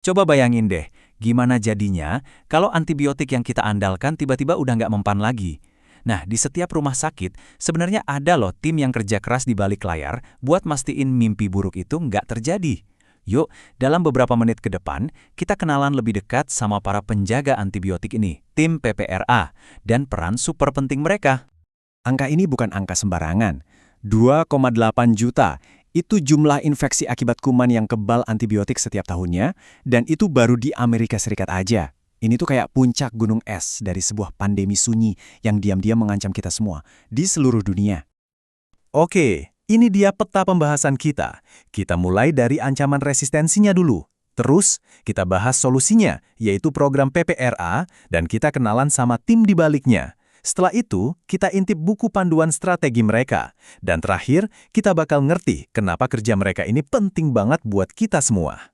Coba bayangin deh, gimana jadinya kalau antibiotik yang kita andalkan tiba-tiba udah nggak mempan lagi. Nah, di setiap rumah sakit, sebenarnya ada loh tim yang kerja keras di balik layar buat mastiin mimpi buruk itu nggak terjadi. Yuk, dalam beberapa menit ke depan, kita kenalan lebih dekat sama para penjaga antibiotik ini, tim PPRA, dan peran super penting mereka. Angka ini bukan angka sembarangan. 2,8 juta. Itu jumlah infeksi akibat kuman yang kebal antibiotik setiap tahunnya, dan itu baru di Amerika Serikat aja. Ini tuh kayak puncak gunung es dari sebuah pandemi sunyi yang diam-diam mengancam kita semua di seluruh dunia. Oke, ini dia peta pembahasan kita. Kita mulai dari ancaman resistensinya dulu. Terus, kita bahas solusinya, yaitu program PPRA, dan kita kenalan sama tim di baliknya. Setelah itu, kita intip buku panduan strategi mereka. Dan terakhir, kita bakal ngerti kenapa kerja mereka ini penting banget buat kita semua.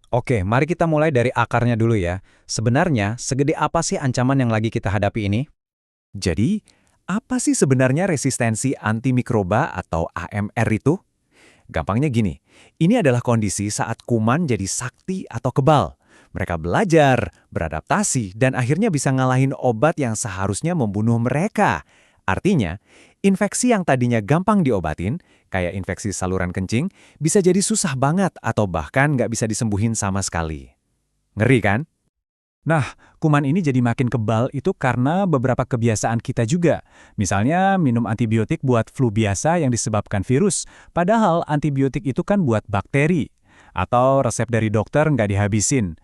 Oke, mari kita mulai dari akarnya dulu ya. Sebenarnya, segede apa sih ancaman yang lagi kita hadapi ini? Jadi, apa sih sebenarnya resistensi antimikroba atau AMR itu? Gampangnya gini, ini adalah kondisi saat kuman jadi sakti atau kebal. Mereka belajar, beradaptasi, dan akhirnya bisa ngalahin obat yang seharusnya membunuh mereka. Artinya, infeksi yang tadinya gampang diobatin, kayak infeksi saluran kencing, bisa jadi susah banget atau bahkan nggak bisa disembuhin sama sekali. Ngeri kan? Nah, kuman ini jadi makin kebal itu karena beberapa kebiasaan kita juga. Misalnya, minum antibiotik buat flu biasa yang disebabkan virus, padahal antibiotik itu kan buat bakteri. Atau resep dari dokter nggak dihabisin.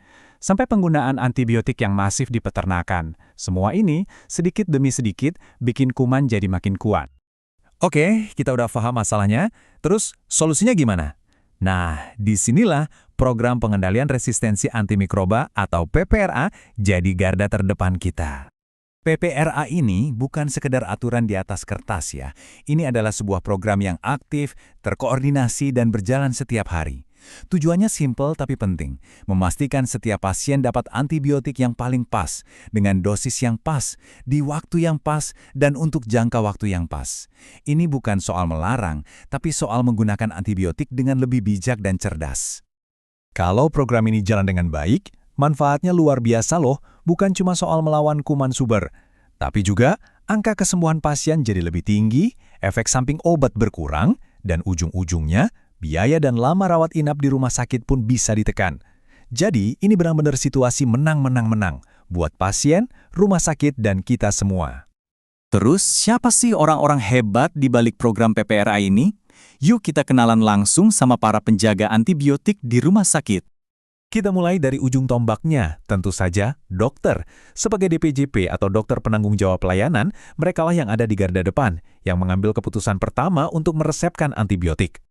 Sampai penggunaan antibiotik yang masif di peternakan. Semua ini, sedikit demi sedikit, bikin kuman jadi makin kuat. Oke, kita udah paham masalahnya. Terus, solusinya gimana? Nah, disinilah program pengendalian resistensi antimikroba atau PPRA jadi garda terdepan kita. PPRA ini bukan sekedar aturan di atas kertas ya. Ini adalah sebuah program yang aktif, terkoordinasi, dan berjalan setiap hari. Tujuannya simpel tapi penting, memastikan setiap pasien dapat antibiotik yang paling pas, dengan dosis yang pas, di waktu yang pas, dan untuk jangka waktu yang pas. Ini bukan soal melarang, tapi soal menggunakan antibiotik dengan lebih bijak dan cerdas. Kalau program ini jalan dengan baik, manfaatnya luar biasa loh, bukan cuma soal melawan kuman suber, tapi juga angka kesembuhan pasien jadi lebih tinggi, efek samping obat berkurang, dan ujung-ujungnya, biaya dan lama rawat inap di rumah sakit pun bisa ditekan. Jadi, ini benar-benar situasi menang-menang-menang buat pasien, rumah sakit, dan kita semua. Terus, siapa sih orang-orang hebat di balik program PPRA ini? Yuk kita kenalan langsung sama para penjaga antibiotik di rumah sakit. Kita mulai dari ujung tombaknya, tentu saja dokter. Sebagai DPJP atau dokter penanggung jawab pelayanan, merekalah yang ada di garda depan, yang mengambil keputusan pertama untuk meresepkan antibiotik.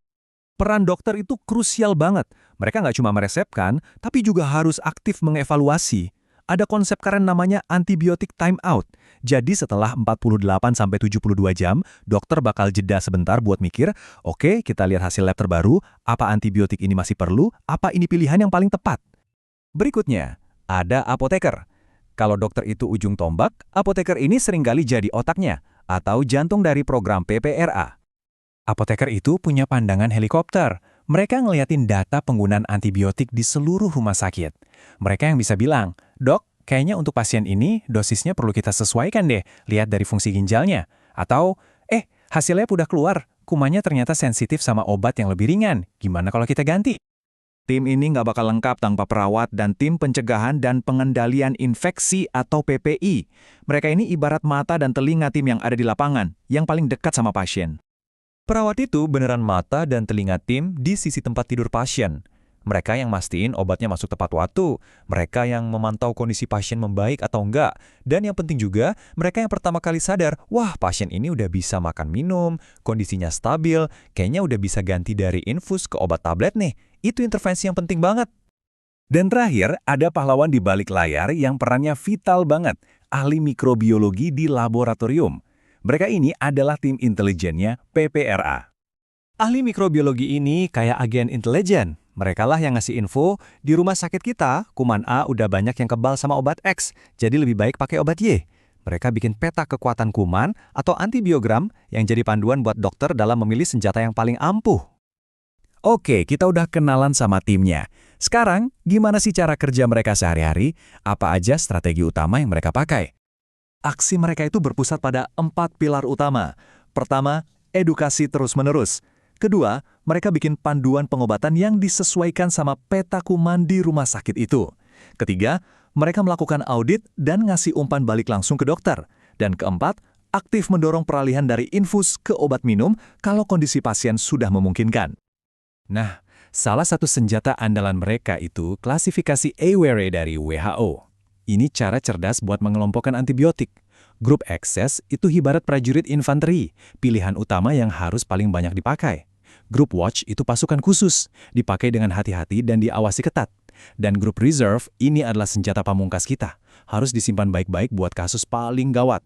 Peran dokter itu krusial banget. Mereka nggak cuma meresepkan, tapi juga harus aktif mengevaluasi. Ada konsep keren namanya antibiotik time out. Jadi setelah 48-72 jam, dokter bakal jeda sebentar buat mikir, oke, kita lihat hasil lab terbaru, apa antibiotik ini masih perlu, apa ini pilihan yang paling tepat. Berikutnya, ada apoteker. Kalau dokter itu ujung tombak, apoteker ini seringkali jadi otaknya, atau jantung dari program PPRA. Apoteker itu punya pandangan helikopter. Mereka ngeliatin data penggunaan antibiotik di seluruh rumah sakit. Mereka yang bisa bilang, "Dok, kayaknya untuk pasien ini dosisnya perlu kita sesuaikan deh, lihat dari fungsi ginjalnya." Atau, hasil lab udah keluar, kumannya ternyata sensitif sama obat yang lebih ringan. Gimana kalau kita ganti? Tim ini nggak bakal lengkap tanpa perawat dan tim pencegahan dan pengendalian infeksi atau PPI. Mereka ini ibarat mata dan telinga tim yang ada di lapangan, yang paling dekat sama pasien. Perawat itu beneran mata dan telinga tim di sisi tempat tidur pasien. Mereka yang mastiin obatnya masuk tepat waktu, mereka yang memantau kondisi pasien membaik atau enggak, dan yang penting juga, mereka yang pertama kali sadar, wah pasien ini udah bisa makan minum, kondisinya stabil, kayaknya udah bisa ganti dari infus ke obat tablet nih. Itu intervensi yang penting banget. Dan terakhir, ada pahlawan di balik layar yang perannya vital banget, ahli mikrobiologi di laboratorium. Mereka ini adalah tim intelijennya PPRA. Ahli mikrobiologi ini kayak agen intelijen. Mereka lah yang ngasih info, di rumah sakit kita, kuman A udah banyak yang kebal sama obat X, jadi lebih baik pakai obat Y. Mereka bikin peta kekuatan kuman atau antibiogram yang jadi panduan buat dokter dalam memilih senjata yang paling ampuh. Oke, kita udah kenalan sama timnya. Sekarang, gimana sih cara kerja mereka sehari-hari? Apa aja strategi utama yang mereka pakai? Aksi mereka itu berpusat pada 4 pilar utama. Pertama, edukasi terus-menerus. Kedua, mereka bikin panduan pengobatan yang disesuaikan sama peta kuman di rumah sakit itu. Ketiga, mereka melakukan audit dan ngasih umpan balik langsung ke dokter. Dan keempat, aktif mendorong peralihan dari infus ke obat minum kalau kondisi pasien sudah memungkinkan. Nah, salah satu senjata andalan mereka itu klasifikasi AWARE dari WHO. Ini cara cerdas buat mengelompokkan antibiotik. Grup Access itu ibarat prajurit infanteri, pilihan utama yang harus paling banyak dipakai. Grup Watch itu pasukan khusus, dipakai dengan hati-hati dan diawasi ketat. Dan grup Reserve ini adalah senjata pamungkas kita, harus disimpan baik-baik buat kasus paling gawat.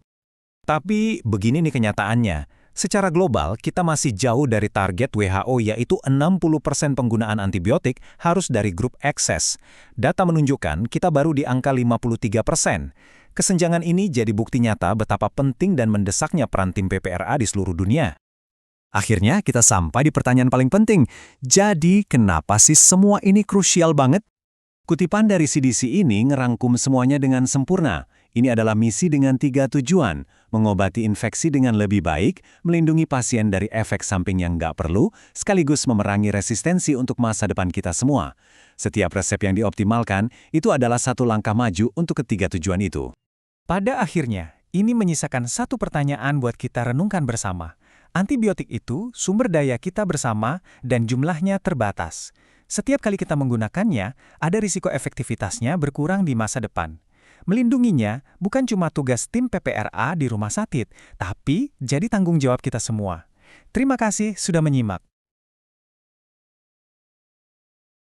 Tapi begini nih kenyataannya, secara global kita masih jauh dari target WHO yaitu 60% penggunaan antibiotik harus dari grup Access. Data menunjukkan kita baru di angka 53%. Kesenjangan ini jadi bukti nyata betapa penting dan mendesaknya peran tim PPRA di seluruh dunia. Akhirnya kita sampai di pertanyaan paling penting. Jadi kenapa sih semua ini krusial banget? Kutipan dari CDC ini ngerangkum semuanya dengan sempurna. Ini adalah misi dengan 3 tujuan, mengobati infeksi dengan lebih baik, melindungi pasien dari efek samping yang nggak perlu, sekaligus memerangi resistensi untuk masa depan kita semua. Setiap resep yang dioptimalkan, itu adalah satu langkah maju untuk ketiga tujuan itu. Pada akhirnya, ini menyisakan satu pertanyaan buat kita renungkan bersama. Antibiotik itu sumber daya kita bersama dan jumlahnya terbatas. Setiap kali kita menggunakannya, ada risiko efektivitasnya berkurang di masa depan. Melindunginya bukan cuma tugas tim PPRA di rumah sakit, tapi jadi tanggung jawab kita semua. Terima kasih sudah menyimak.